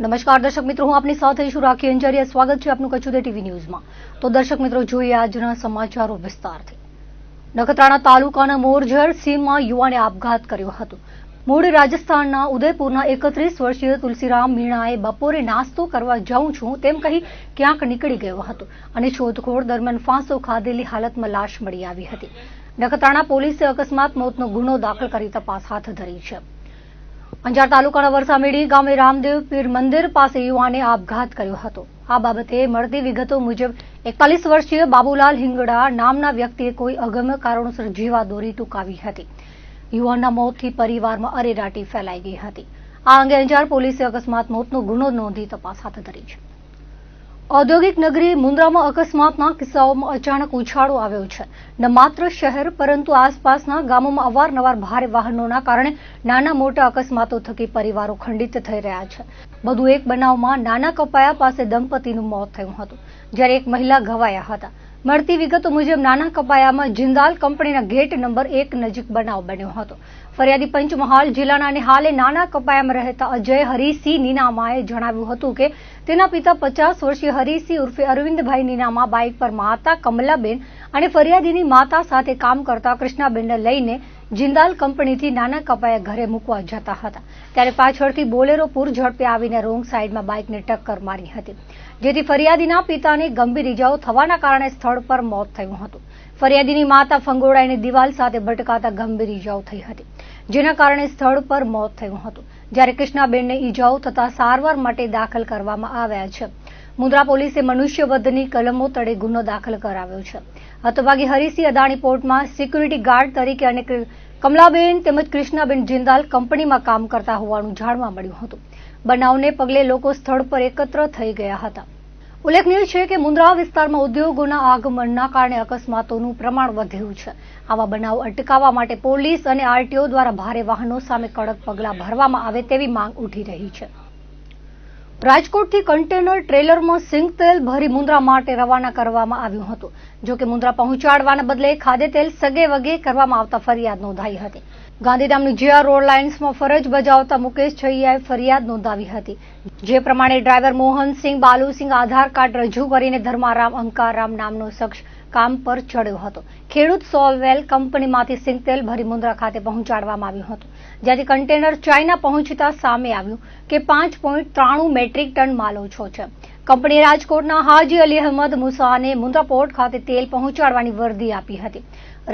નમસ્કાર દર્શક મિત્રો, હું આપની સાથે છું રાખી અંજારિયા. સ્વાગત છે આપનું કચ્છ ટીવી ન્યૂઝમાં. તો દર્શક મિત્રો, જોઈએ આજના સમાચારો વિસ્તારથી. નખત્રાણા તાલુકાના મોરજર સીમમાં યુવાને આપઘાત કર્યો હતો. મૂળ રાજસ્થાનના ઉદયપુરના 31 વર્ષીય તુલસીરામ મીણાએ બપોરે નાસ્તો કરવા જાઉં છું તેમ કહી ક્યાંક નીકળી ગયો હતો અને શોધખોળ દરમિયાન ફાંસો ખાધેલી હાલતમાં લાશ મળી આવી હતી. નખત્રાણા પોલીસે અકસ્માત મોતનો ગુનો દાખલ કરી તપાસ હાથ ધરી છે. અંજાર તાલુકાના વરસામેડી ગામે રામદેવ પીર મંદિર પાસે યુવાને આપઘાત કર્યો હતો. આ બાબતે મળતી વિગતો મુજબ 41 વર્ષીય બાબુલાલ હિંગડા નામના વ્યક્તિએ કોઈ અગમ્ય કારણોસર જીવાદોરી ટૂંકાવી હતી. યુવાનના મોતથી પરિવારમાં અરેરાટી ફેલાઈ ગઈ હતી. આ અંગે અંજાર પોલીસે અકસ્માત મોતનો ગુનો નોંધી તપાસ હાથ ધરી છે. ઔદ્યોગિક નગરી મુન્દ્રામાં અકસ્માતના કિસ્સાઓમાં અચાનક ઉછાળો આવ્યો છે. ન માત્ર શહેર પરંતુ આસપાસના ગામોમાં અવારનવાર ભારે વાહનોના કારણે નાના મોટા અકસ્માતો થકી પરિવારો ખંડિત થઈ રહ્યા છે. વધુ એક બનાવમાં નાના કપાયા પાસે દંપતીનું મોત થયું હતું, જ્યારે એક મહિલા ઘવાયા હતા. મળતી વિગતો મુજબ નાના કપાયામાં જિંદાલ કંપનીના ગેટ નંબર 1 નજીક બનાવ બન્યો હતો. ફરિયાદી પંચમહાલ જિલ્લાના અને હાલે નાના કપાયામાં રહેતા અજય હરિસિંહ નીનામાએ જણાવ્યું હતું કે તેના પિતા 50 વર્ષીય હરિસિંહ ઉર્ફે અરવિંદભાઈ નીનામા બાઇક પર માતા કમલાબેન અને ફરિયાદીની માતા સાથે કામ કરતા કૃષ્ણાબેનને લઈને જિંદાલ કંપનીથી નાના કપાયા ઘરે મૂકવા જતા હતા. ત્યારે પાછળથી બોલેરો પૂર ઝડપે આવીને રોંગ સાઈડમાં બાઇકને ટક્કર મારી હતી, જેથી ફરિયાદીના પિતાને ગંભીર ઇજાઓ થવાના કારણે સ્થળ પર મોત થયું હતું. ફરિયાદીની માતા ફંગોળાઈને દિવાલ સાથે ભટકાતા ગંભીર ઇજાઓ થઈ હતી, જેના કારણે સ્થળ પર મોત થયું હતું. જ્યારે કૃષ્ણાબેનને ઇજાઓ થતા સારવાર માટે દાખલ કરવામાં આવ્યા છે. મુન્દ્રા પોલીસે મનુષ્યવધની કલમો તળે ગુનો દાખલ કરાવ્યો છે. હતભાગી હરિસિંહ અદાણી પોર્ટમાં સિક્યુરિટી ગાર્ડ તરીકે અને કમલાબેન તેમજ કૃષ્ણાબેન જિંદાલ કંપનીમાં કામ કરતા હોવાનું જાણવા મળ્યું હતું. બનાવને પગલે લોકો સ્થળ પર એકત્ર થઈ ગયા હતા. ઉલ્લેખનીય છે કે મુન્દ્રા વિસ્તારમાં ઉદ્યોગોના આગમનના કારણે અકસ્માતોનું પ્રમાણ વધ્યું છે. આવા બનાવ અટકાવવા માટે પોલીસ અને આરટીઓ દ્વારા ભારે વાહનો સામે કડક પગલાં ભરવામાં આવે તેવી માંગ ઉઠી રહી છે. રાજકોટથી કન્ટેનર ટ્રેલરમાં સિંગતેલ ભરી મુન્દ્રા માટે રવાના કરવામાં આવ્યું હતું. જો કે મુન્દ્રા પહોંચાડવાના બદલે ખાદ્યતેલ સગે વગે કરવામાં આવતા ફરિયાદ નોંધાઈ હતી. ગાંધીધામની જીઆર રોડ લાઇન્સમાં ફરજ બજાવતા મુકેશ છૈયાએ ફરિયાદ નોંધાવી હતી, જે પ્રમાણે ડ્રાઈવર મોહનસિંહ બાલુસિંહ આધાર કાર્ડ રજૂ કરીને ધર્મારામ અંકારામ નામનો શખ્સ કામ પર ચડ્યો હતો. ખેડૂત સોલવેલ કંપનીમાંથી સિંગતેલ ભરી મુન્દ્રા ખાતે પહોંચાડવામાં આવ્યું હતું, જ્યાંથી કન્ટેનર ચાઇના પહોંચતા સામે આવ્યું કે 5.93 મેટ્રિક ટન માલ ઓછો છે. કંપનીએ રાજકોટના હાજી અલી અહેમદ મુસાને મુન્દ્રા પોર્ટ ખાતે તેલ પહોંચાડવાની વર્દી આપી હતી.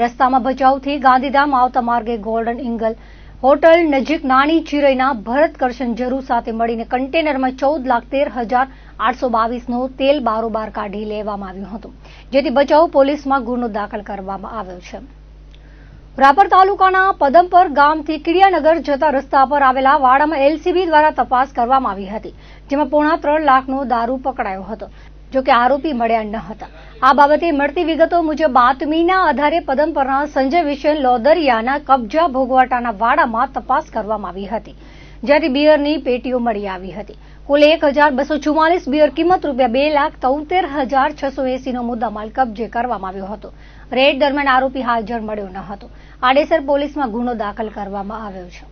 રસ્તામાં ભચાઉથી ગાંધીધામ આવતા માર્ગે ગોલ્ડન ઇંગલ હોટલ નજીક નાની ચિરઈના ભરત કરશન જરૂ સાથે મળીને કન્ટેનરમાં 14,13,822 નો તેલ બારોબાર કાઢી લેવામાં આવ્યું હતું, જેથી ભચાઉ પોલીસમાં ગુનો દાખલ કરવામાં આવ્યો છે. રાપર તાલુકાના પદમપર ગામથી કિડિયાનગર જતા રસ્તા પર આવેલા વાડામાં એલસીબી દ્વારા તપાસ કરવામાં આવી હતી, જેમાં 3.5 લાખનો દારૂ પકડાયો હતો. જોકે આરોપી મળ્યા ન હતા. આ બાબતે મળતી વિગતો મુજબ બાતમીના આધારે પદમપરના સંજય વિશેન લોદરિયાના કબજા ભોગવાટાના વાડામાં તપાસ કરવામાં આવી હતી, જ્યાંથી બિયરની પેટીઓ મળી આવી હતી. કુલ 1,244 બિયર કિંમત ₹2,73,680 નો મુદ્દામાલ કબજે કરવામાં આવ્યો હતો. રેડ દરમિયાન આરોપી હાજર મળ્યો ન હતો. આડેસર પોલીસમાં ગુનો દાખલ કરવામાં આવ્યો છે.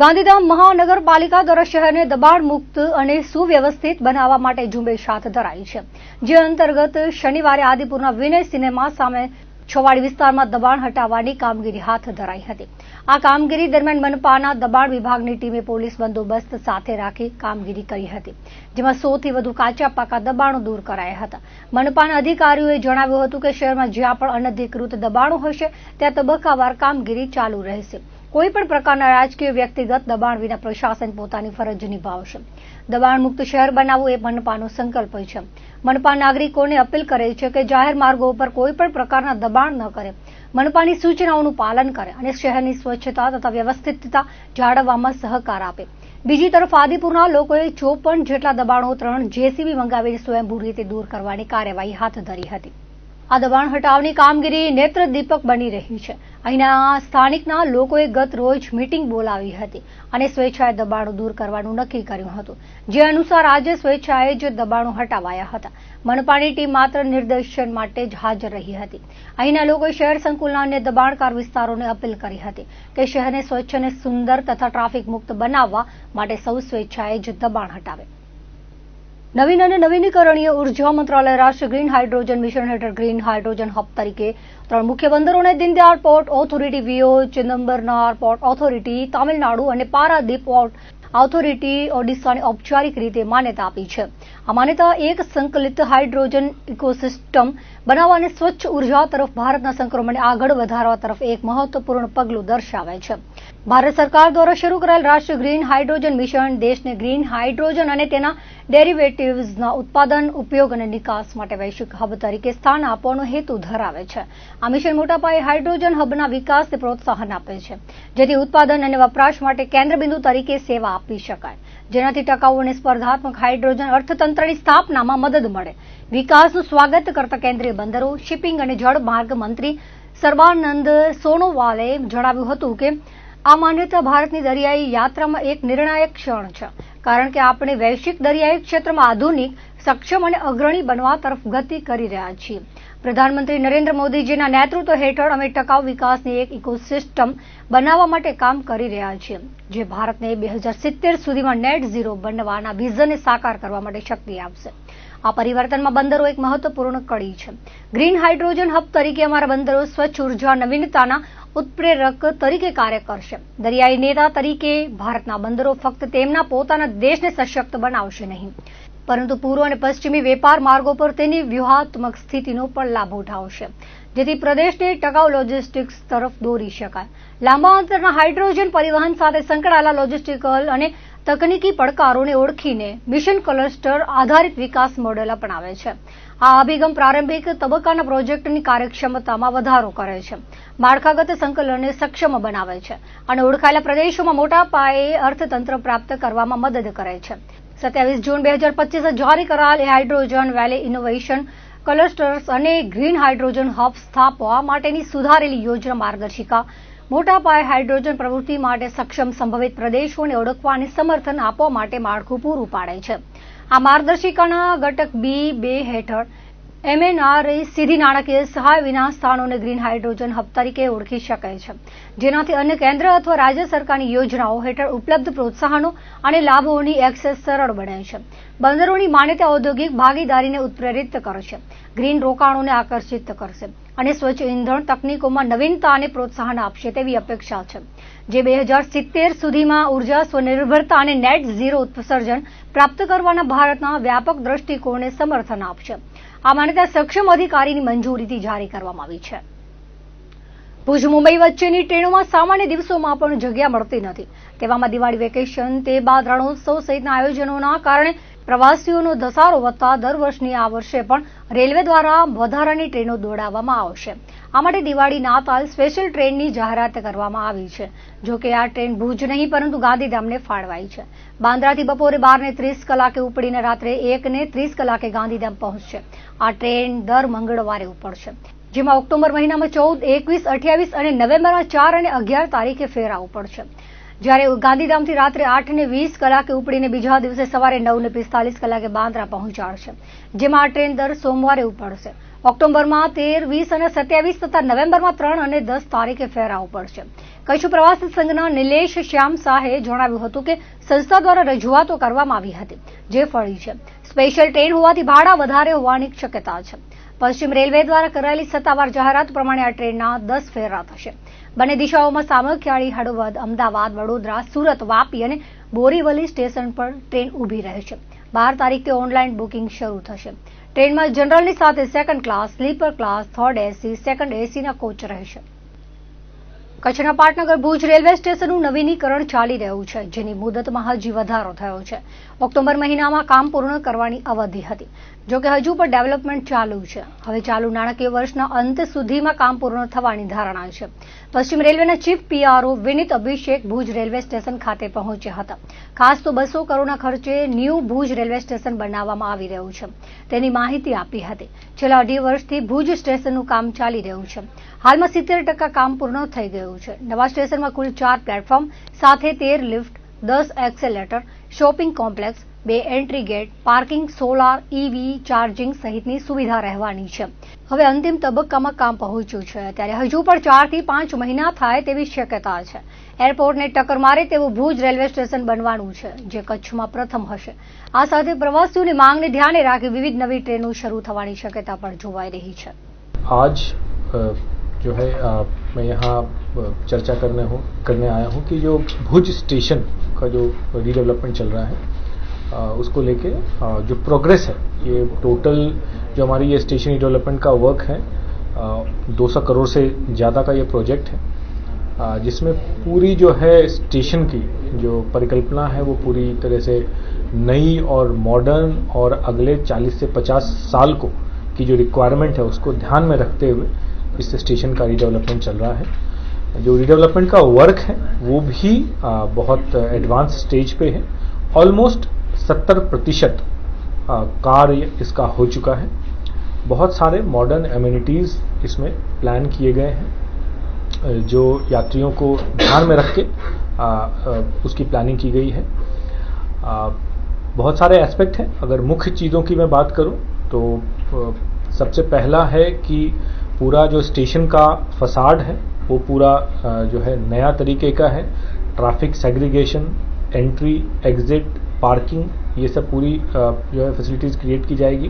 ગાંધીધામ મહાનગરપાલિકા દ્વારા શહેરને દબાણ મુક્ત અને સુવ્યવસ્થિત બનાવવા માટે ઝુંબેશ હાથ ધરાઈ છે, જે અંતર્ગત શનિવારે આદિપુરના વિનય સિનેમા સામે છવાડી વિસ્તારમાં દબાણ હટાવવાની કામગીરી હાથ ધરાઈ હતી. આ કામગીરી દરમિયાન મનપાના દબાણ વિભાગની ટીમે પોલીસ બંદોબસ્ત સાથે રાખી કામગીરી કરી હતી, જેમાં 100 થી વધુ કાચા પાકા દબાણો દૂર કરાયા હતા. મનપાના અધિકારીઓએ જણાવ્યું હતું કે શહેરમાં જ્યાં પણ અનધિકૃત દબાણો હશે ત્યાં તબક્કાવાર કામગીરી ચાલુ રહેશે. કોઈ પણ પ્રકારના રાજકીય વ્યક્તિગત દબાણ વિના પ્રશાસન પોતાની ફરજ નિભાવશે. દબાણ મુક્ત શહેર બનાવવું એ મનપાનો સંકલ્પ છે. મનપા નાગરિકોને અપીલ કરે છે કે જાહેર માર્ગો ઉપર કોઈ પણ પ્રકારના દબાણ ન કરે, મનપાની સૂચનાઓનું પાલન કરે અને શહેરની સ્વચ્છતા તથા વ્યવસ્થિતતા જાળવવામાં સહકાર આપે. બીજી તરફ આદિપુરના લોકોએ 54 જેટલા દબાણો 3 જેસીબી મંગાવીને સ્વયંભૂ રીતે દૂર કરવાની કાર્યવાહી હાથ ધરી હતી. આ દબાણ હટાવની કામગીરી નેત્રદીપક બની રહી છે. અહીંના સ્થાનિકના લોકોએ ગત રોજ મીટિંગ બોલાવી હતી અને સ્વેચ્છાએ દબાણો દૂર કરવાનું નક્કી કર્યું હતું, જે અનુસાર આજે સ્વેચ્છાએ જ દબાણો હટાવાયા હતા. મનપાની ટીમ માત્ર નિર્દેશન માટે જ હાજર રહી હતી. અહીંના લોકોએ શહેર સંકુલના અન્ય દબાણકાર વિસ્તારોને અપીલ કરી હતી કે શહેરને સ્વચ્છ અને સુંદર તથા ટ્રાફિક મુક્ત બનાવવા માટે સૌ સ્વેચ્છાએ જ દબાણ હટાવે. નવીન અને નવીનીકરણીય ઉર્જા મંત્રાલય રાષ્ટ્રીય ગ્રીન હાઇડ્રોજન મિશન હેઠળ ગ્રીન હાઇડ્રોજન હબ તરીકે 3 મુખ્ય બંદરોને Deendayal port authority, VO Chidambaranar port authority Tamil Nadu અને પારાદીપ પોર્ટ ઓથોરિટી ઓડિશાને ઔપચારિક રીતે માન્યતા આપી છે. આ માન્યતા એક સંકલિત હાઇડ્રોજન ઇકોસિસ્ટમ બનાવવા અને સ્વચ્છ ઉર્જા તરફ ભારતના સંક્રમણને આગળ વધારવા તરફ એક મહત્વપૂર્ણ પગલું દર્શાવે છે. ભારત સરકાર દ્વારા શરૂ કરાયેલ રાષ્ટ્રીય ગ્રીન હાઇડ્રોજન મિશન દેશને ગ્રીન હાઇડ્રોજન અને તેના ડેરિવેટિવ્સના ઉત્પાદન, ઉપયોગ અને નિકાસ માટે વૈશ્વિક હબ તરીકે સ્થાન આપવાનો હેતુ ધરાવે છે. આ મિશન મોટા પાયે હાઇડ્રોજન હબના વિકાસને પ્રોત્સાહન આપે છે, જેથી ઉત્પાદન અને વપરાશ માટે કેન્દ્રબિંદુ તરીકે સેવા આપી શકાય, જેનાથી ટકાઉ અને સ્પર્ધાત્મક હાઇડ્રોજન અર્થતંત્રની સ્થાપનામાં મદદ મળે. વિકાસનું સ્વાગત કરતા કેન્દ્રીય બંદરો, શિપિંગ અને જળમાર્ગ મંત્રી સર્બાનંદ સોનોવાલે જણાવ્યું હતું કે આ માન્યતા ભારતની દરિયાઈ યાત્રામાં એક નિર્ણાયક ક્ષણ છે, કારણ કે આપણે વૈશ્વિક દરિયાઈ ક્ષેત્રમાં આધુનિક, સક્ષમ અને અગ્રણી બનવા તરફ ગતિ કરી રહ્યા છીએ. પ્રધાનમંત્રી નરેન્દ્ર મોદીજીના નેતૃત્વ હેઠળ અમે ટકાઉ વિકાસની એક ઇકોસિસ્ટમ બનાવવા માટે કામ કરી રહ્યા છીએ, જે ભારતને 2070 સુધીમાં નેટ ઝીરો બનવાના વિઝનને સાકાર કરવા માટે શક્તિ આપશે. આ પરિવર્તનમાં બંદરો એક મહત્વપૂર્ણ કડી છે. ગ્રીન હાઇડ્રોજન હબ તરીકે અમારા બંદરો સ્વચ્છ ઉર્જા નવીનતાના ઉત્પ્રેરક તરીકે કાર્ય કરશે. દરિયાઈ નેતા તરીકે ભારતના બંદરો ફક્ત તેમના પોતાના દેશને સશક્ત બનાવશે નહીં, પરંતુ પૂર્વ અને પશ્ચિમી વેપાર માર્ગો પર તેની વ્યૂહાત્મક સ્થિતિનો પણ લાભ ઉઠાવશે, જેથી પ્રદેશને ટકાઉ લોજિસ્ટિક્સ તરફ દોરી શકાય. લાંબા અંતરના હાઇડ્રોજન પરિવહન સાથે સંકળાયેલા લોજિસ્ટિકલ અને તકનીકી પડકારોને ઓળખીને મિશન ક્લસ્ટર આધારિત વિકાસ મોડેલ અપનાવે છે. આ અભિગમ પ્રારંભિક તબક્કાના પ્રોજેક્ટની કાર્યક્ષમતામાં વધારો કરે છે, માળખાગત સંકલનને સક્ષમ બનાવે છે અને ઓળખાયેલા પ્રદેશોમાં મોટા પાયે અર્થતંત્ર પ્રાપ્ત કરવામાં મદદ કરે છે. 27 જૂન 2025 જારી કરાયેલ હાઇડ્રોજન વેલી ઇનોવેશન ક્લસ્ટર્સ અને ગ્રીન હાઇડ્રોજન હબ સ્થાપવા માટેની સુધારેલી યોજના માર્ગદર્શિકા મોટા પાયે હાઇડ્રોજન પ્રવૃત્તિ માટે સક્ષમ સંભવિત પ્રદેશોને ઓળખવા અને સમર્થન આપવા માટે માળખું પૂરું પાડે છે. આ માર્ગદર્શિકાના ઘટક B2 હેઠળ MNRE સીધી નાણાકીય સહાય વિના સ્થાનોને ગ્રીન હાઇડ્રોજન હબ તરીકે ઓળખી શકાય છે, જેનાથી અન્ય કેન્દ્ર અથવા રાજ્ય સરકારની યોજનાઓ હેઠળ ઉપલબ્ધ પ્રોત્સાહનો અને લાભોની એક્સેસ સરળ બને છે. બંદરોની માન્યતા ઔદ્યોગિક ભાગીદારીને ઉત્પ્રેરિત કરશે, ગ્રીન રોકાણોને આકર્ષિત કરશે અને સ્વચ્છ ઇંધણ તકનીકોમાં નવીનતાને પ્રોત્સાહન આપશે તેવી અપેક્ષા છે, જે 2070 સુધીમાં ઉર્જા સ્વનિર્ભરતા અને નેટ ઝીરો ઉત્સર્જન પ્રાપ્ત કરવાના ભારતના વ્યાપક દ્રષ્ટિકોણને સમર્થન આપશે. આ માન્યતા સક્ષમ અધિકારીની મંજૂરીથી જારી કરવામાં આવી છે. ભુજ મુંબઈ વચ્ચેની ટ્રેનોમાં સામાન્ય દિવસોમાં પણ જગ્યા મળતી નથી. તેવામાં દિવાળી વેકેશન, તે બાદ રણોત્સવ સહિતના આયોજનોના કારણે પ્રવાસીઓનો ધસારો વધતા દર વર્ષની આ વર્ષે પણ રેલવે દ્વારા વધારાની ટ્રેનો દોડાવવામાં આવશે. આ માટે દિવાળી નાતાલ સ્પેશિયલ ટ્રેનની જાહેરાત કરવામાં આવી છે. જો કે આ ટ્રેન ભુજ નહીં પરંતુ ગાંધીધામને ફાળવાઈ છે. બાંદ્રાથી બપોરે 12:30 કલાકે ઉપડીને રાત્રે 1:30 કલાકે ગાંધીધામ પહોંચશે. આ ટ્રેન દર મંગળવારે ઉપડશે, જેમાં ઓક્ટોબર મહિનામાં 14, 21, 28 અને નવેમ્બરમાં 4 અને 11 તારીખે ફેરા ઉપડશે. જ્યારે ગાંધીધામથી રાત્રે 8:20 કલાકે ઉપડીને બીજા દિવસે સવારે 9:45 કલાકે બાંદ્રા પહોંચાડશે, જેમાં આ ટ્રેન દર સોમવારે ઉપડશે. ઓક્ટોબરમાં 13, 20 અને 27 તથા નવેમ્બરમાં 3 અને 10 તારીખે ફેરા ઉપડશે. કચ્છ પ્રવાસી સંઘના નિલેશ શ્યામ શાહે જણાવ્યું હતું કે સંસ્થા દ્વારા રજૂઆતો કરવામાં આવી હતી, જે ફળી છે. સ્પેશિયલ ટ્રેન હોવાથી ભાડા વધારે હોવાની શક્યતા છે. પશ્ચિમ રેલવે દ્વારા કરાયેલી સત્તાવાર જાહેરાત પ્રમાણે આ ટ્રેનના 10 ફેરા થશે. બંને દિશાઓમાં સામખિયાળી, હળવદ, અમદાવાદ, વડોદરા, સુરત, વાપી અને બોરીવલી સ્ટેશન પર ટ્રેન ઊભી રહેશે. 12 તારીખથી ઓનલાઈન બુકિંગ શરૂ થશે. ટ્રેનમાં જનરલની સાથે second class, sleeper class, third AC, second એસીના કોચ રહેશે. કચ્છના પાટનગર ભુજ રેલવે સ્ટેશનનું નવીનીકરણ ચાલી રહ્યું છે, જેની મુદતમાં હજી વધારો થયો છે. ઓક્ટોબર મહિનામાં કામ પૂર્ણ કરવાની અવધિ હતી, જો કે હજુ પણ ડેવલપમેન્ટ ચાલુ છે. હવે ચાલુ નાણાકીય વર્ષના અંત સુધીમાં કામ પૂર્ણ થવાની ધારણા છે. પશ્ચિમ રેલવેના ચીફ પીઆરઓ વિનીત અભિષેક ભુજ રેલવે સ્ટેશન ખાતે પહોંચ્યા હતા. ખાસ તો 200 કરોડના ખર્ચે ન્યૂ ભુજ રેલવે સ્ટેશન બનાવવામાં આવી રહ્યું છે, તેની માહિતી આપી હતી. છેલ્લા 2.5 વર્ષથી ભુજ સ્ટેશનનું કામ ચાલી રહ્યું છે. હાલમાં 70% કામ પૂર્ણ થઈ ગયું છે. નવા સ્ટેશનમાં કુલ 4 પ્લેટફોર્મ સાથે 13 lift, 10 escalator, shopping complex, 2 entry gate, parking, solar, EV charging સહિતની સુવિધા રહેવાની છે. હવે અંતિમ તબક્કામાં કામ પહોંચ્યું છે, ત્યારે હજુ પણ 4 થી 5 મહિના થાય તેવી શક્યતા છે. એરપોર્ટને ટક્કર મારે તેવું ભુજ રેલવે સ્ટેશન બનવાનું છે, જે કચ્છમાં પ્રથમ હશે. આ સાથે પ્રવાસીઓની માંગને ધ્યાને રાખી વિવિધ નવી ટ્રેનો શરૂ થવાની શક્યતા પણ જોવાઈ રહી છે. आज जो है मैं यहाँ चर्चा करने आया हूँ कि जो भुज स्टेशन का जो रीडेवलपमेंट चल रहा है उसको लेके जो प्रोग्रेस है, ये टोटल जो हमारी ये स्टेशन रीडेवलपमेंट का वर्क है 200 करोड़ से ज़्यादा का ये प्रोजेक्ट है, जिसमें पूरी जो है स्टेशन की जो परिकल्पना है वो पूरी तरह से नई और मॉडर्न और अगले 40 से 50 साल को की जो रिक्वायरमेंट है उसको ध्यान में रखते हुए इस स्टेशन का रीडेवलपमेंट चल रहा है. जो रीडेवलपमेंट का वर्क है वो भी बहुत एडवांस स्टेज पे है. ऑलमोस्ट 70% कार्य इसका हो चुका है. बहुत सारे मॉडर्न एमिनिटीज़ इसमें प्लान किए गए हैं, जो यात्रियों को ध्यान में रख के उसकी प्लानिंग की गई है. बहुत सारे एस्पेक्ट हैं. अगर मुख्य चीज़ों की मैं बात करूं तो सबसे पहला है कि पूरा जो स्टेशन का फसाड है वो पूरा जो है नया तरीके का है. Traffic segregation, entry, exit, parking, ये सब पूरी जो है फैसिलिटीज़ क्रिएट की जाएगी.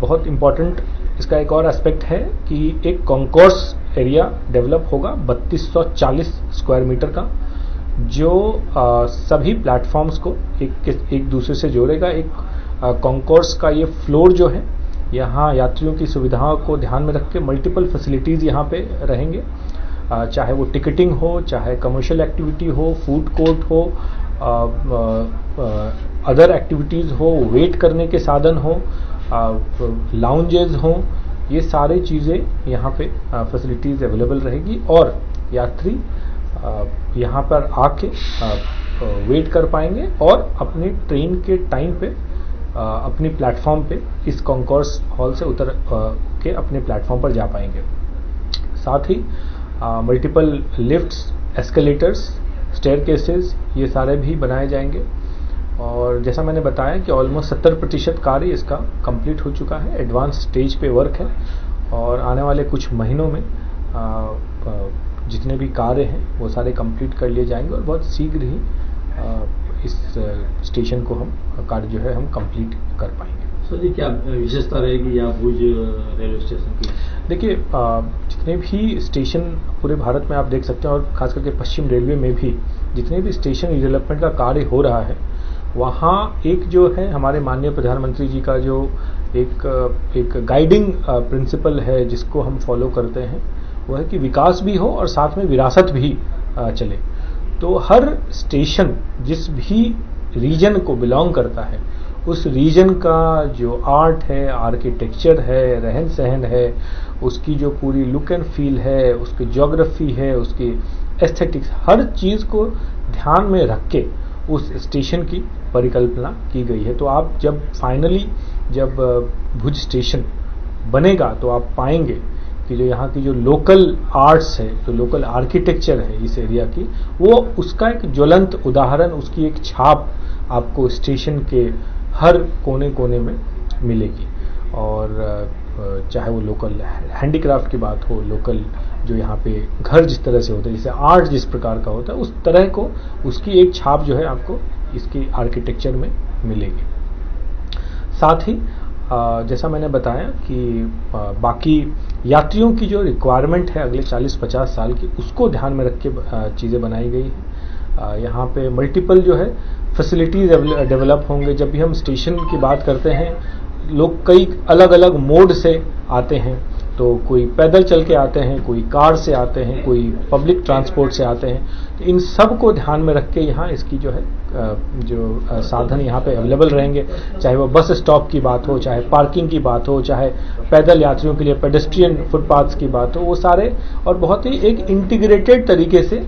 बहुत इम्पॉर्टेंट इसका एक और एस्पेक्ट है कि एक कॉन्कोर्स एरिया डेवलप होगा 3240 स्क्वायर मीटर का, जो सभी प्लेटफॉर्म्स को एक दूसरे से जोड़ेगा. एक कॉन्कोर्स का ये फ्लोर जो है, यहाँ यात्रियों की सुविधाओं को ध्यान में रख के मल्टीपल फैसिलिटीज़ यहाँ पे रहेंगे, चाहे वो टिकटिंग हो, चाहे कमर्शियल एक्टिविटी हो, फूड कोर्ट हो, अदर एक्टिविटीज़ हो, वेट करने के साधन हो, लाउंजेस हो, ये सारी चीज़ें यहाँ पे फैसिलिटीज़ अवेलेबल रहेगी. और यात्री यहाँ पर आके वेट कर पाएंगे और अपनी ट्रेन के टाइम पे अपनी प्लेटफॉर्म पे इस कॉन्कोर्स हॉल से उतर के अपने प्लेटफॉर्म पर जा पाएंगे. साथ ही मल्टीपल लिफ्ट्स, एस्केलेटर्स, स्टेयरकेसेस, ये सारे भी बनाए जाएंगे. और जैसा मैंने बताया कि ऑलमोस्ट 70% कार्य इसका कंप्लीट हो चुका है. एडवांस स्टेज पे वर्क है और आने वाले कुछ महीनों में जितने भी कार्य हैं वो सारे कंप्लीट कर लिए जाएंगे और बहुत शीघ्र ही इस स्टेशन को हम कार्य जो है हम कंप्लीट कर पाएंगे. सर जी, क्या विशेषता रहेगी यहाँ भुज रेलवे स्टेशन की? देखिए, जितने भी स्टेशन पूरे भारत में आप देख सकते हैं और खास करके पश्चिम रेलवे में भी जितने भी स्टेशन रिडेवलपमेंट का कार्य हो रहा है, वहाँ एक जो है हमारे माननीय प्रधानमंत्री जी का जो एक गाइडिंग प्रिंसिपल है जिसको हम फॉलो करते हैं, वो है कि विकास भी हो और साथ में विरासत भी चले. तो हर स्टेशन जिस भी रीजन को बिलोंग करता है, उस रीजन का जो आर्ट है, आर्किटेक्चर है, रहन सहन है, उसकी जो पूरी लुक एंड फील है, उसकी ज्योग्राफी है, उसकी एस्थेटिक्स, हर चीज़ को ध्यान में रख के उस स्टेशन की परिकल्पना की गई है. तो आप जब फाइनली जब भुज स्टेशन बनेगा तो आप पाएंगे कि जो यहाँ की जो लोकल आर्ट्स है, जो लोकल आर्किटेक्चर है इस एरिया की, वो उसका एक ज्वलंत उदाहरण, उसकी एक छाप आपको स्टेशन के हर कोने कोने में मिलेगी. और चाहे वो लोकल हैंडीक्राफ्ट की बात हो, लोकल जो यहाँ पे घर जिस तरह से होता है, जैसे आर्ट जिस प्रकार का होता है, उस तरह को उसकी एक छाप जो है आपको इसकी आर्किटेक्चर में मिलेगी. साथ ही जैसा मैंने बताया कि बाकी यात्रियों की जो रिक्वायरमेंट है अगले 40-50 साल की, उसको ध्यान में रख के चीज़ें बनाई गई हैं. यहाँ पे मल्टीपल जो है फैसिलिटीज डेवलप होंगे. जब भी हम स्टेशन की बात करते हैं, लोग कई अलग अलग मोड से आते हैं, तो कोई पैदल चल के आते हैं, कोई कार से आते हैं, कोई पब्लिक ट्रांसपोर्ट से आते हैं। तो इन सब को ध्यान में रख के यहाँ इसकी जो है साधन यहाँ पे अवेलेबल रहेंगे, चाहे वो बस स्टॉप की बात हो, चाहे पार्किंग की बात हो, चाहे पैदल यात्रियों के लिए पेडेस्ट्रियन फुटपाथ्स की बात हो, वो सारे और बहुत ही एक इंटीग्रेटेड तरीके से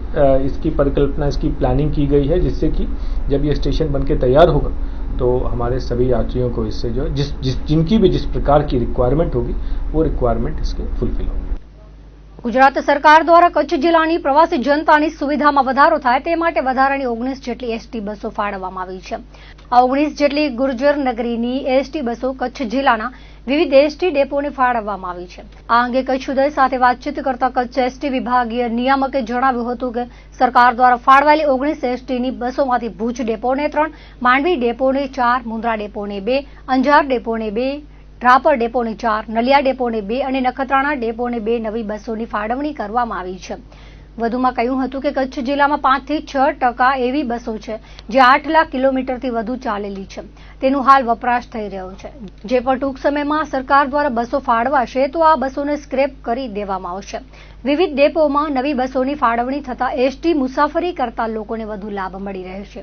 इसकी परिकल्पना, इसकी प्लानिंग की गई है, जिससे कि जब ये स्टेशन बनके तैयार होगा तो हमारे सभी यात्रियों को इससे जो जिनकी भी जिस प्रकार की रिक्वायरमेंट होगी वो रिक्वायरमेंट इसके फुलफिल होगी। ગુજરાત સરકાર દ્વારા કચ્છ જિલ્લાની પ્રવાસી જનતાની સુવિધામાં વધારો થાય તે માટે વધારાની 19 જેટલી એસટી બસો ફાળવવામાં આવી છે। આ 19 જેટલી ગુર્જર નગરીની એસટી બસો કચ્છ જિલ્લાના વિવિધ એસટી ડેપોને ફાળવવામાં આવી છે। આ અંગે કચ્છ ઉદય સાથે વાતચીત કરતા કચ્છ એસટી વિભાગીય નિયામકે જણાવ્યું હતું કે સરકાર દ્વારા ફાળવાયેલી 19 એસટીની બસોમાંથી ભુજ ડેપોને 3, માંડવી ડેપોને 4, મુન્દ્રા ડેપોને 2, અંજાર ડેપોને 2, રાપર ડેપોને 4, નલિયા ડેપોને 2 અને નખત્રાણા ડેપોને 2 નવી બસોની ફાળવણી કરવામાં આવી છે। વધુમાં કહ્યું હતું કે કચ્છ જિલ્લામાં 5 થી 6% એવી બસો છે જે 8 લાખ કિલોમીટરથી વધુ ચાલેલી છે, તેનું હાલ વપરાશ થઈ રહ્યો છે। જે પણ ટૂંક સમયમાં સરકાર દ્વારા બસો ફાળવાશે તો આ બસોને સ્ક્રેપ કરી દેવામાં આવશે। વિવિધ ડેપોમાં નવી બસોની ફાળવણી થતા એસટી મુસાફરી કરતા લોકોને વધુ લાભ મળી રહેશે।